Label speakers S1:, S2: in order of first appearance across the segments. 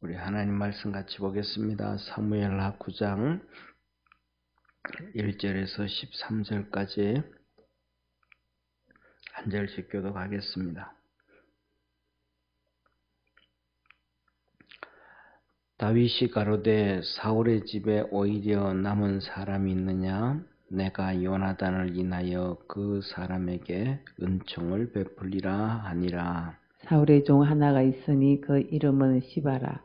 S1: 우리 하나님 말씀 같이 보겠습니다. 사무엘하 9장 1절에서 13절까지 한 절씩 교독하겠습니다. 다윗이 가로되 사울의 집에 오히려 남은 사람이 있느냐? 내가 요나단을 인하여 그 사람에게 은총을 베풀리라 하니라.
S2: 사울의 종 하나가 있으니 그 이름은 시바라.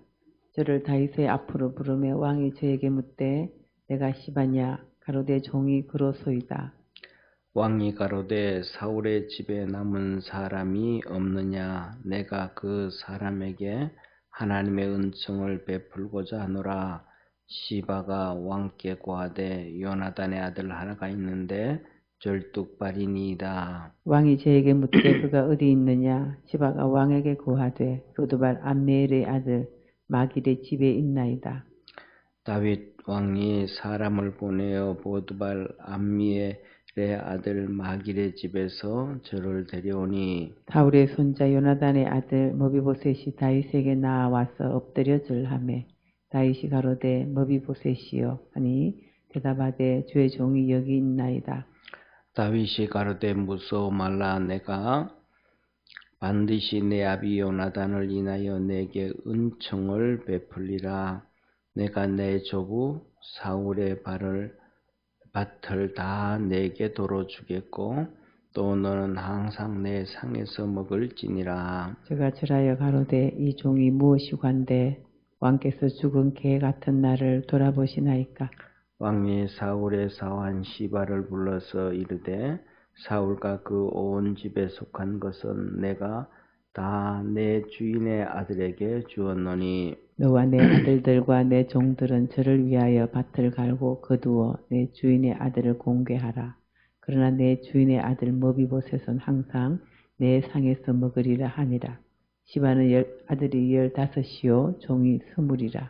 S2: 저를 다윗의 앞으로 부르며 왕이 저에게 묻되 내가 시바냐? 가로되 종이 그로소이다.
S1: 왕이 가로되 사울의 집에 남은 사람이 없느냐? 내가 그 사람에게 하나님의 은총을 베풀고자 하노라. 시바가 왕께 고하되 요나단의 아들 하나가 있는데 절뚝발이니이다.
S2: 왕이 저에게 묻되 그가 어디 있느냐? 시바가 왕에게 고하되 로드발 암미엘의 아들 마길의 집에 있나이다.
S1: 다윗 왕이 사람을 보내어 보드발 암미엘의 아들 마길의 집에서 저를 데려오니
S2: 사울의 손자 요나단의 아들 머비보셋이 다윗에게 나와서 엎드려 절하매 다윗이 가로되 머비보셋이여 하니 대답하되 주의 종이 여기 있나이다.
S1: 다윗이 가로되 무서워 말라. 내가 반드시 내 아비 요나단을 인하여 내게 은총을 베풀리라. 내가 내 조부 사울의 밭을 다 내게 도로 주겠고 또 너는 항상 내 상에서 먹을지니라.
S2: 저가 절하여 가로되 이 종이 무엇이 관대 왕께서 죽은 개 같은 나를 돌아보시나이까.
S1: 왕이 사울의 사환 시바를 불러서 이르되 사울과 그 온 집에 속한 것은 내가 다 내 주인의 아들에게 주었노니
S2: 너와 내 아들들과 내 종들은 저를 위하여 밭을 갈고 거두어 내 주인의 아들을 공개하라. 그러나 내 주인의 아들 머비보셋은 항상 내 상에서 먹으리라 하니라. 시바는 아들이 15이요 종이 20이라.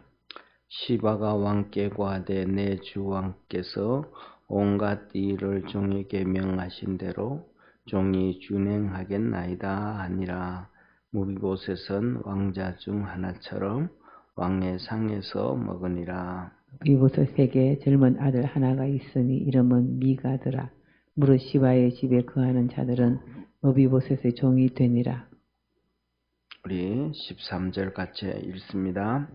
S1: 시바가 왕께 고하되 내 주 왕께서 온갖 일을 종에게 명하신 대로 종이 준행하겠나이다 하니라. 무비보셋은 왕자 중 하나처럼 왕의 상에서 먹으니라.
S2: 머비보셋에게 젊은 아들 하나가 있으니 이름은 미가더라. 무릇 시바의 집에 거하는 자들은 머비보셋의 종이 되니라.
S1: 우리 13절 같이 읽습니다.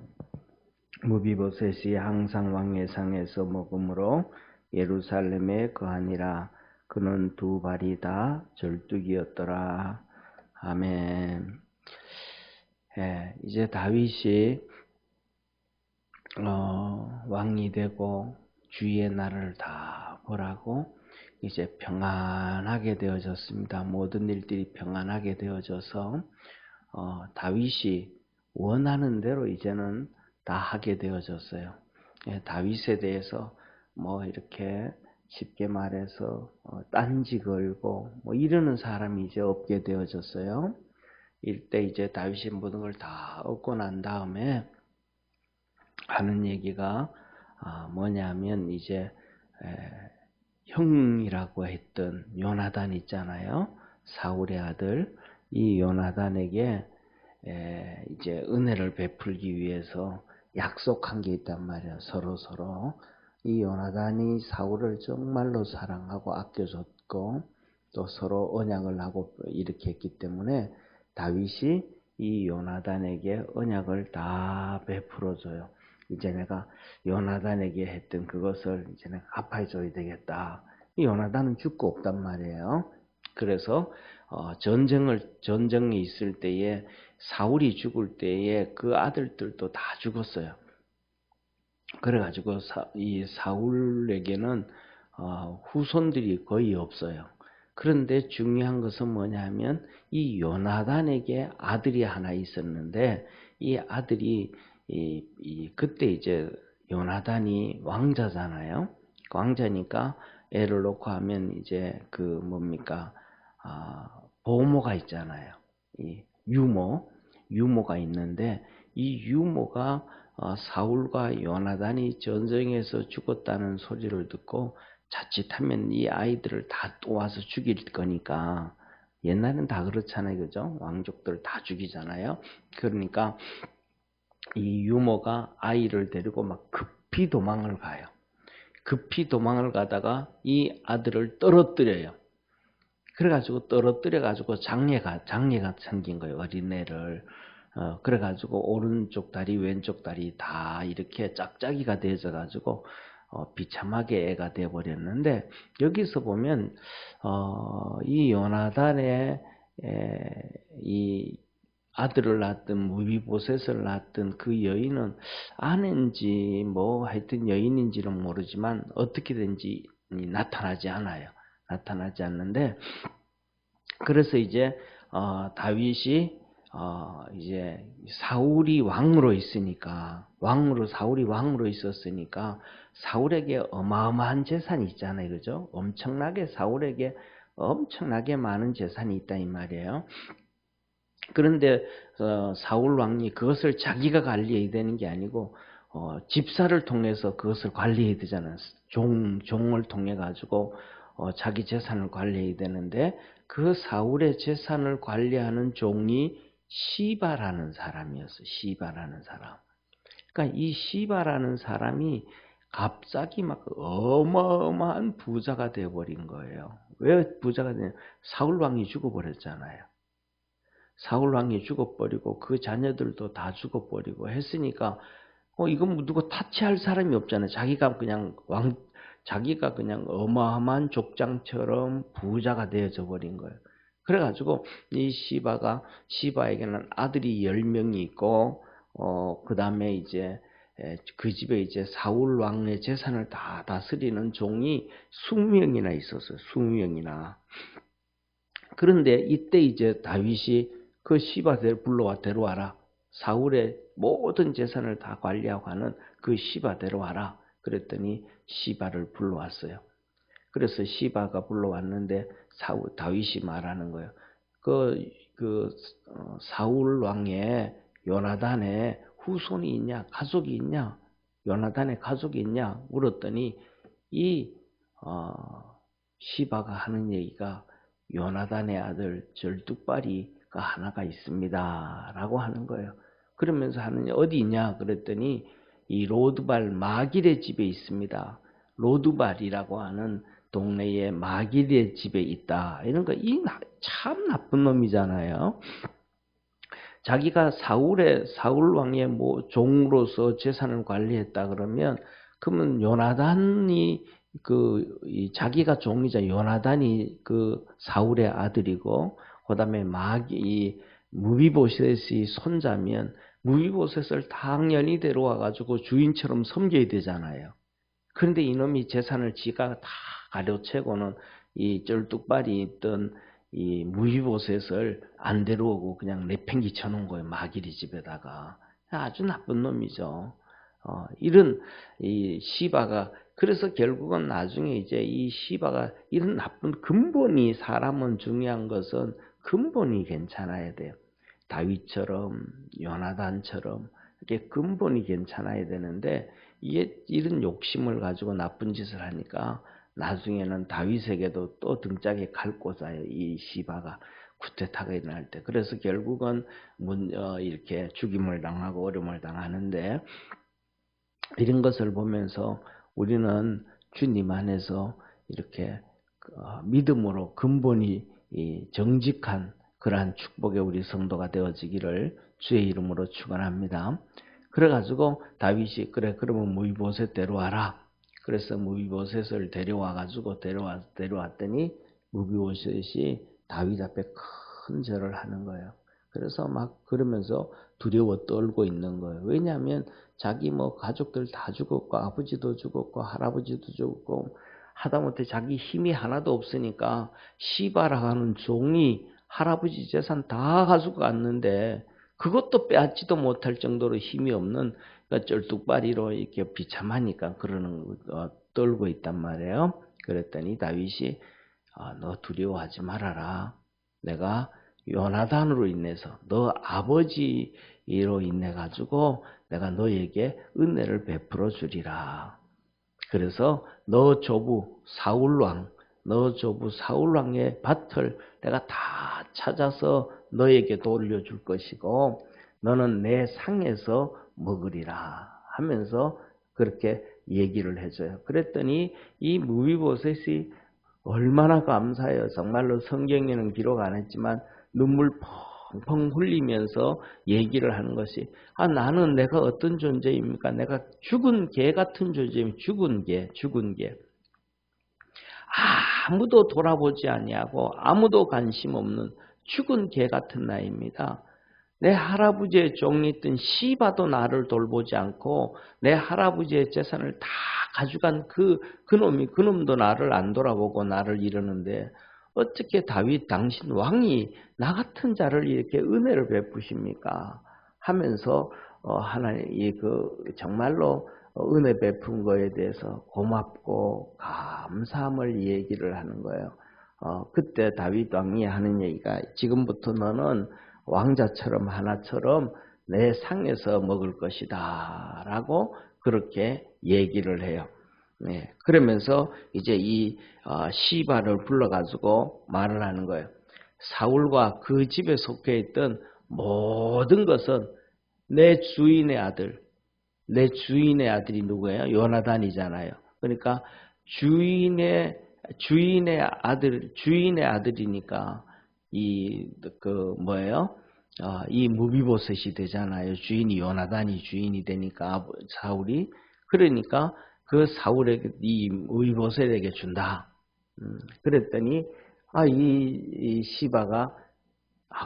S1: 무비보셋이 항상 왕의 상에서 먹으므로 예루살렘에 거하니라. 그는 두 발이 다 절뚝이었더라. 아멘. 이제 다윗이 왕이 되고 주의 날을 다 보라고 이제 평안하게 되어졌습니다. 모든 일들이 평안하게 되어져서 다윗이 원하는 대로 이제는 다 하게 되어졌어요. 다윗에 대해서 뭐 이렇게 쉽게 말해서 딴지 걸고 뭐 이러는 사람이 이제 없게 되어졌어요. 이때 이제 다윗이 모든 걸 다 얻고 난 다음에 하는 얘기가 뭐냐면 이제 형이라고 했던 요나단 있잖아요. 사울의 아들 이 요나단에게 이제 은혜를 베풀기 위해서 약속한 게 있단 말이에요. 서로 이 요나단이 사울을 정말로 사랑하고 아껴줬고 또 서로 언약을 하고 이렇게 했기 때문에 다윗이 이 요나단에게 언약을 다 베풀어줘요. 이제 내가 요나단에게 했던 그것을 이제 내가 갚아줘야 되겠다. 이 요나단은 죽고 없단 말이에요. 그래서 전쟁이 있을 때에 사울이 죽을 때에 그 아들들도 다 죽었어요. 그래가지고 이 사울에게는 후손들이 거의 없어요. 그런데 중요한 것은 뭐냐면 이 요나단에게 아들이 하나 있었는데 이 아들이 그때 이제 요나단이 왕자잖아요. 왕자니까 애를 놓고 하면 이제 그 뭡니까 보모가 있잖아요. 이 유모가 있는데 이 유모가 사울과 요나단이 전쟁에서 죽었다는 소리를 듣고 자칫하면 이 아이들을 다 또 와서 죽일 거니까 옛날엔 다 그렇잖아요. 그죠? 왕족들 다 죽이잖아요. 그러니까 이 유모가 아이를 데리고 막 급히 도망을 가요. 급히 도망을 가다가 이 아들을 떨어뜨려요. 그래가지고 떨어뜨려가지고 장애가 생긴 거예요. 어린애를. 그래가지고 오른쪽 다리 왼쪽 다리 다 이렇게 짝짝이가 되어져가지고 비참하게 애가 되어버렸는데, 여기서 보면 이 요나단의 이 아들을 낳았던 무비보셋을 낳았던 그 여인은 아내인지 뭐 하여튼 여인인지는 모르지만 어떻게든지 나타나지 않아요. 나타나지 않는데, 그래서 이제 다윗이 이제 사울이 왕으로 있으니까, 사울이 왕으로 있었으니까 사울에게 어마어마한 재산이 있잖아요, 그죠? 사울에게 엄청나게 많은 재산이 있다 이 말이에요. 그런데 사울 왕이 그것을 자기가 관리해야 되는 게 아니고 집사를 통해서 그것을 관리해야 되잖아요. 종을 통해 가지고 자기 재산을 관리해야 되는데, 그 사울의 재산을 관리하는 종이 시바라는 사람이었어요. 시바라는 사람. 그러니까 이 시바라는 사람이 갑자기 막 어마어마한 부자가 되어버린 거예요. 왜 부자가 되냐? 사울 왕이 죽어버렸잖아요. 사울 왕이 죽어버리고 그 자녀들도 다 죽어버리고 했으니까 이건 누구 타치할 사람이 없잖아요. 자기가 그냥 어마어마한 족장처럼 부자가 되어져 버린 거예요. 그래가지고 이 시바에게는 아들이 10명이 있고 그 다음에 이제 그 집에 이제 사울 왕의 재산을 다 다스리는 종이 20명이나 있었어요. 20명이나. 그런데 이때 이제 다윗이 그 시바를 불러와 데려와라. 사울의 모든 재산을 다 관리하고 하는 그 시바 데려와라. 그랬더니 시바를 불러왔어요. 그래서 시바가 불러왔는데 다윗이 말하는 거예요. 사울 왕의 요나단의 후손이 있냐, 가족이 있냐, 요나단의 가족이 있냐 물었더니 이 시바가 하는 얘기가 요나단의 아들 절뚝발이가 하나가 있습니다 라고 하는 거예요. 그러면서 하는 어디 있냐 그랬더니 이 로드발 마길의 집에 있습니다. 로드발이라고 하는 동네에 마길의 집에 있다. 이런 거, 참 나쁜 놈이잖아요. 자기가 사울 왕의 뭐 종으로서 재산을 관리했다 그러면, 그러면 요나단이 자기가 종이자 요나단이 그 사울의 아들이고, 그다음에 무비보셋이 손자면 무비보셋을 당연히 데려와 가지고 주인처럼 섬겨야 되잖아요. 그런데 이놈이 재산을 지가 다 가려채고는 이 쩔뚝발이 있던 이 무비보셋을 안 데려오고 그냥 내팽개 쳐놓은 거예요. 마길이 집에다가. 아주 나쁜 놈이죠. 이런 이 시바가, 그래서 결국은 나중에 이제 이 시바가 이런 나쁜 근본이, 사람은 중요한 것은 근본이 괜찮아야 돼요. 다윗처럼 요나단처럼 이렇게 근본이 괜찮아야 되는데, 이게 이런 욕심을 가지고 나쁜 짓을 하니까 나중에는 다윗에게도 또 등짝에 칼 꽂아요. 이 시바가 쿠데타가 일어날 때. 그래서 결국은 이렇게 죽임을 당하고 어려움을 당하는데, 이런 것을 보면서 우리는 주님 안에서 이렇게 믿음으로 근본이 정직한 그러한 축복의 우리 성도가 되어지기를 주의 이름으로 축원합니다. 그래가지고 다윗이 그러면 무비보셋 데려와라. 그래서 무비보셋을 데려왔더니 무비보셋이 다윗 앞에 큰 절을 하는 거예요. 그래서 막 그러면서 두려워 떨고 있는 거예요. 왜냐하면 자기 가족들 다 죽었고, 아버지도 죽었고, 할아버지도 죽었고, 하다못해 자기 힘이 하나도 없으니까 시바라 하는 종이 할아버지 재산 다 가지고 갔는데 그것도 빼앗지도 못할 정도로 힘이 없는, 그러니까 쩔뚝발이로 이렇게 비참하니까 떨고 있단 말이에요. 그랬더니 다윗이 너 두려워하지 말아라. 내가 요나단으로 인해서, 너 아버지로 인해 가지고 내가 너에게 은혜를 베풀어 주리라. 그래서 너 조부 사울왕의 밭을 내가 다 찾아서 너에게 돌려줄 것이고, 너는 내 상에서 먹으리라 하면서 그렇게 얘기를 해줘요. 그랬더니 이 무비보셋이 얼마나 감사해요. 정말로 성경에는 기록 안 했지만 눈물 펑펑 흘리면서 얘기를 하는 것이 나는 내가 어떤 존재입니까? 내가 죽은 개 같은 존재입니다. 죽은 개. 아무도 돌아보지 아니하고 아무도 관심 없는 죽은 개 같은 나입니다. 내 할아버지의 종이었던 시바도 나를 돌보지 않고 내 할아버지의 재산을 다 가져간 그놈도 나를 안 돌아보고 나를 이러는데 어떻게 다윗 당신 왕이 나 같은 자를 이렇게 은혜를 베푸십니까? 하면서 하나님이 정말로 은혜 베푼 거에 대해서 고맙고 감사함을 얘기를 하는 거예요. 그때 다윗 왕이 하는 얘기가 지금부터 너는 왕자처럼 하나처럼 내 상에서 먹을 것이다 라고 그렇게 얘기를 해요. 네, 그러면서 이제 이 시바를 불러가지고 말을 하는 거예요. 사울과 그 집에 속해 있던 모든 것은 내 주인의 아들이 누구예요? 요나단이잖아요. 그러니까 주인의 아들이니까 뭐예요? 이 무비보셋이 되잖아요. 주인이 요나단이 주인이 되니까 사울이 그러니까 그 사울에게 이 무비보셋에게 준다. 그랬더니 이 시바가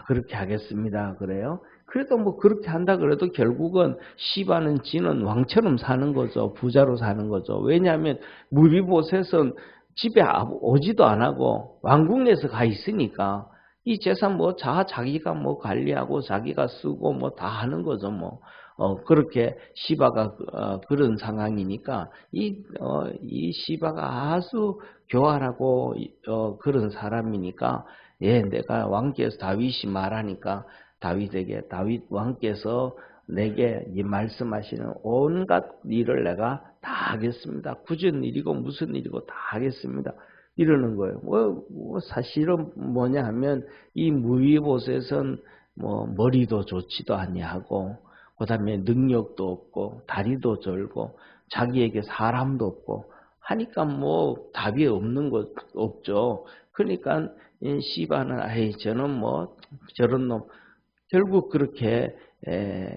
S1: 그렇게 하겠습니다. 그래요? 그래도 뭐 그렇게 한다 그래도 결국은 시바는 지는 왕처럼 사는 거죠. 부자로 사는 거죠. 왜냐하면 무비보셋은 집에 오지도 안 하고 왕궁에서 가 있으니까 이 재산 자기가 관리하고 자기가 쓰고 다 하는 거죠. 그렇게 시바가 그런 상황이니까 이 시바가 아주 교활하고 그런 사람이니까 내가 왕께서 다윗이 말하니까 다윗 왕께서 내게 이 말씀하시는 온갖 일을 내가 다 하겠습니다. 굳은 일이고 무슨 일이고 다 하겠습니다. 이러는 거예요. 사실은 뭐냐 하면 이 무비보셋은 머리도 좋지도 아니하고 그다음에 능력도 없고 다리도 절고 자기에게 사람도 없고 하니까 답이 없는 것 없죠. 그러니까 이 시바는 저는 저런 놈 결국 그렇게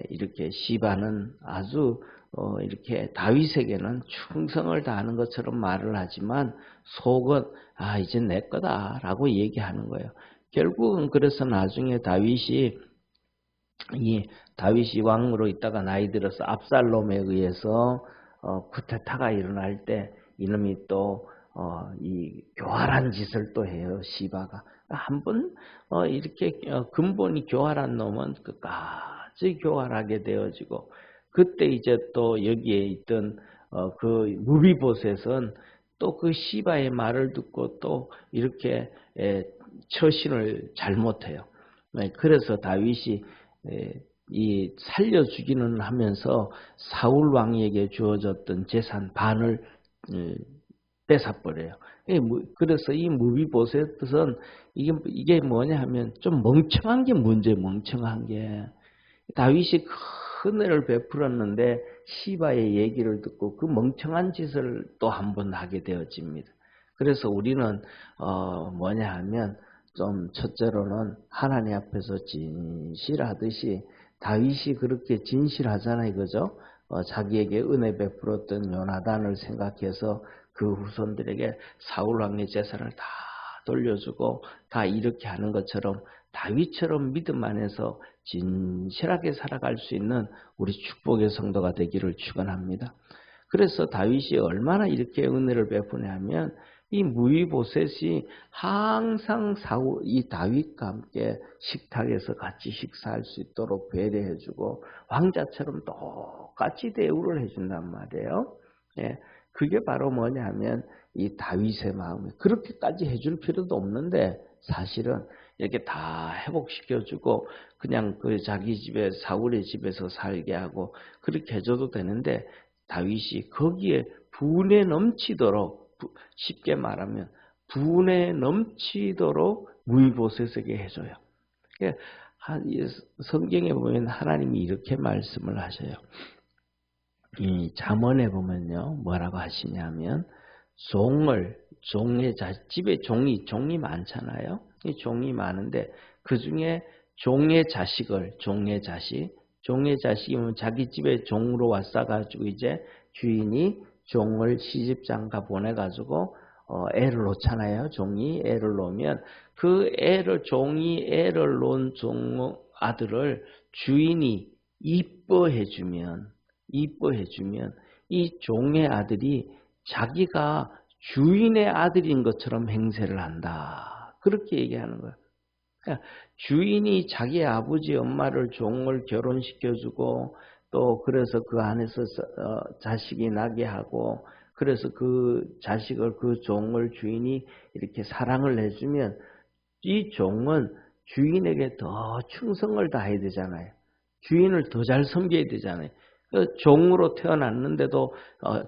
S1: 이렇게 시바는 아주 이렇게 다윗에게는 충성을 다하는 것처럼 말을 하지만 속은 이제 내 거다라고 얘기하는 거예요. 결국은 그래서 나중에 다윗이 왕으로 있다가 나이 들어서 압살롬에 의해서 쿠데타가 일어날 때 이놈이 또 이 교활한 짓을 또 해요. 시바가 한번 이렇게 근본이 교활한 놈은 끝까지 교활하게 되어지고 그때 이제 또 여기에 있던 그 무비보셋은 또 그 시바의 말을 듣고 또 이렇게 처신을 잘못해요. 그래서 다윗이 이 살려주기는 하면서 사울 왕에게 주어졌던 재산 반을 뺏어버려요. 그래서 이 무비보셋은 이게 뭐냐 하면 좀 멍청한 게 멍청한 게 다윗이 큰 은혜를 베풀었는데 시바의 얘기를 듣고 그 멍청한 짓을 또 한 번 하게 되어집니다. 그래서 우리는 뭐냐 하면 좀 첫째로는 하나님 앞에서 진실하듯이 다윗이 그렇게 진실하잖아요. 그죠? 자기에게 은혜 베풀었던 요나단을 생각해서 그 후손들에게 사울 왕의 재산을 다 돌려주고 다 이렇게 하는 것처럼 다윗처럼 믿음 안에서 진실하게 살아갈 수 있는 우리 축복의 성도가 되기를 축원합니다. 그래서 다윗이 얼마나 이렇게 은혜를 베푸냐 하면 이 무비보셋이 항상 이 다윗과 함께 식탁에서 같이 식사할 수 있도록 배려해주고 왕자처럼 똑같이 대우를 해준단 말이에요. 그게 바로 뭐냐 하면 이 다윗의 마음이 그렇게까지 해줄 필요도 없는데 사실은 이렇게 다 회복시켜주고 그냥 자기 집에 사울의 집에서 살게 하고 그렇게 해줘도 되는데 다윗이 거기에 분에 넘치도록 쉽게 말하면 분에 넘치도록 무비보셋에게 해줘요. 이 성경에 보면 하나님이 이렇게 말씀을 하셔요. 이 잠언에 보면요, 뭐라고 하시냐면 집에 종이 많잖아요. 이 종이 많은데 그 중에 종의 자식이면 자기 집에 종으로 왔어가지고 이제 주인이 종을 시집장가 보내가지고 애를 놓잖아요. 종이 애를 놓으면 그 종이 애를 놓은 아들을 주인이 이뻐해주면 이 종의 아들이 자기가 주인의 아들인 것처럼 행세를 한다. 그렇게 얘기하는 거예요. 그러니까 주인이 자기 아버지 엄마를 종을 결혼시켜주고 또 그래서 그 안에서 자식이 나게 하고 그래서 그 자식을 그 종을 주인이 이렇게 사랑을 해주면 이 종은 주인에게 더 충성을 다해야 되잖아요. 주인을 더 잘 섬겨야 되잖아요. 종으로 태어났는데도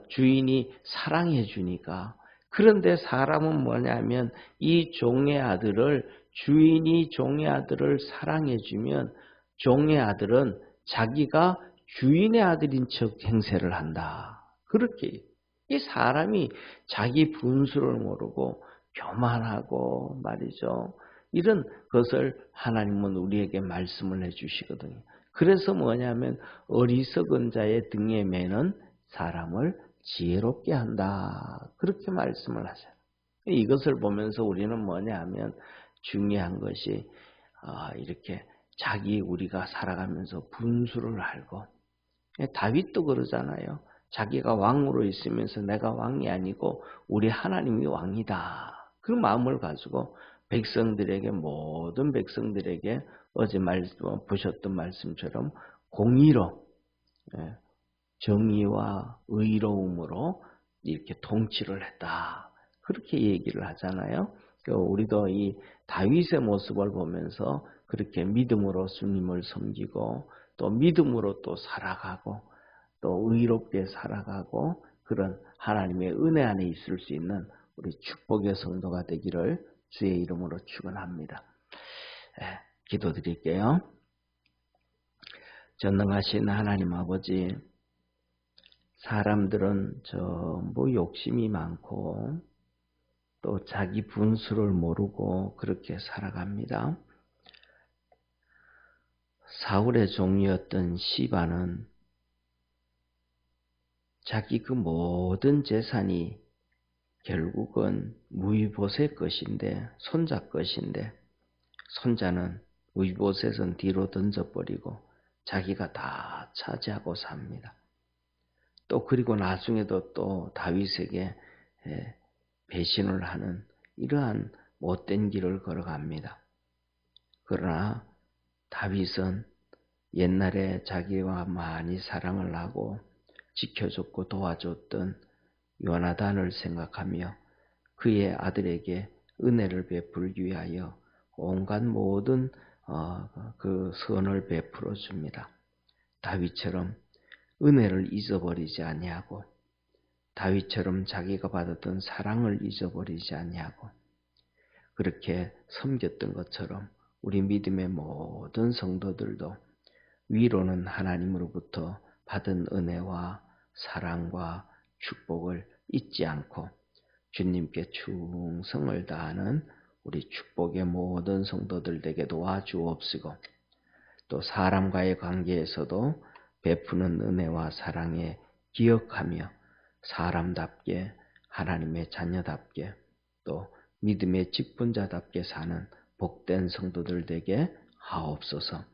S1: 주인이 사랑해 주니까. 그런데 사람은 뭐냐면 이 종의 아들을 주인이 종의 아들을 사랑해 주면 종의 아들은 자기가 주인의 아들인 척 행세를 한다. 그렇게 이 사람이 자기 분수를 모르고 교만하고 말이죠. 이런 것을 하나님은 우리에게 말씀을 해주시거든요. 그래서 뭐냐면 어리석은 자의 등에 매는 사람을 지혜롭게 한다. 그렇게 말씀을 하셔요. 이것을 보면서 우리는 뭐냐면 중요한 것이 이렇게 우리가 살아가면서 분수를 알고 다윗도 그러잖아요. 자기가 왕으로 있으면서 내가 왕이 아니고 우리 하나님이 왕이다. 그 마음을 가지고 모든 백성들에게 어제 보셨던 말씀처럼 공의로 정의와 의로움으로 이렇게 통치를 했다. 그렇게 얘기를 하잖아요. 우리도 이 다윗의 모습을 보면서 그렇게 믿음으로 주님을 섬기고 또 믿음으로 또 살아가고 또 의롭게 살아가고 그런 하나님의 은혜 안에 있을 수 있는 우리 축복의 성도가 되기를 주의 이름으로 축원합니다. 기도드릴게요. 전능하신 하나님 아버지, 사람들은 전부 욕심이 많고 또 자기 분수를 모르고 그렇게 살아갑니다. 사울의 종이었던 시바는 자기 그 모든 재산이 결국은 무이보셋 것인데 손자 것인데 손자는 무이보셋은 뒤로 던져버리고 자기가 다 차지하고 삽니다. 또 그리고 나중에도 또 다윗에게 배신을 하는 이러한 못된 길을 걸어갑니다. 그러나 다윗은 옛날에 자기와 많이 사랑을 하고 지켜줬고 도와줬던 요나단을 생각하며 그의 아들에게 은혜를 베풀기 위하여 온갖 모든 그 선을 베풀어 줍니다. 다윗처럼 은혜를 잊어버리지 아니하고 다윗처럼 자기가 받았던 사랑을 잊어버리지 아니하고 그렇게 섬겼던 것처럼 우리 믿음의 모든 성도들도 위로는 하나님으로부터 받은 은혜와 사랑과 축복을 잊지 않고 주님께 충성을 다하는 우리 축복의 모든 성도들 되게 도와주옵시고 또 사람과의 관계에서도 베푸는 은혜와 사랑에 기억하며 사람답게 하나님의 자녀답게 또 믿음의 직분자답게 사는 복된 성도들 되게 하옵소서.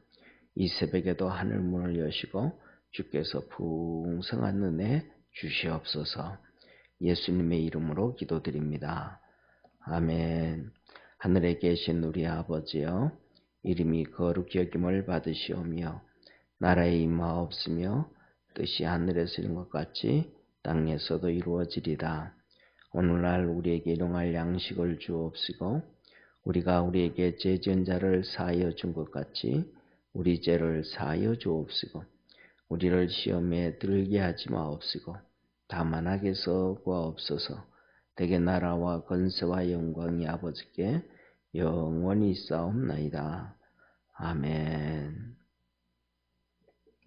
S1: 이 새벽에도 하늘 문을 여시고 주께서 풍성한 은혜 주시옵소서. 예수님의 이름으로 기도드립니다. 아멘. 하늘에 계신 우리 아버지여, 이름이 거룩히 여김을 받으시오며 나라의 임하옵시며 뜻이 하늘에서 이룬 것 같이 땅에서도 이루어지리다. 오늘날 우리에게 일용할 양식을 주옵시고 우리가 우리에게 죄 지은 자를 사하여 준 것 같이 우리 죄를 사하여 주옵시고 우리를 시험에 들게 하지 마옵시고 다만 악에서 구하옵소서. 대개 나라와 권세와 영광이 아버지께 영원히 있사옵나이다. 아멘.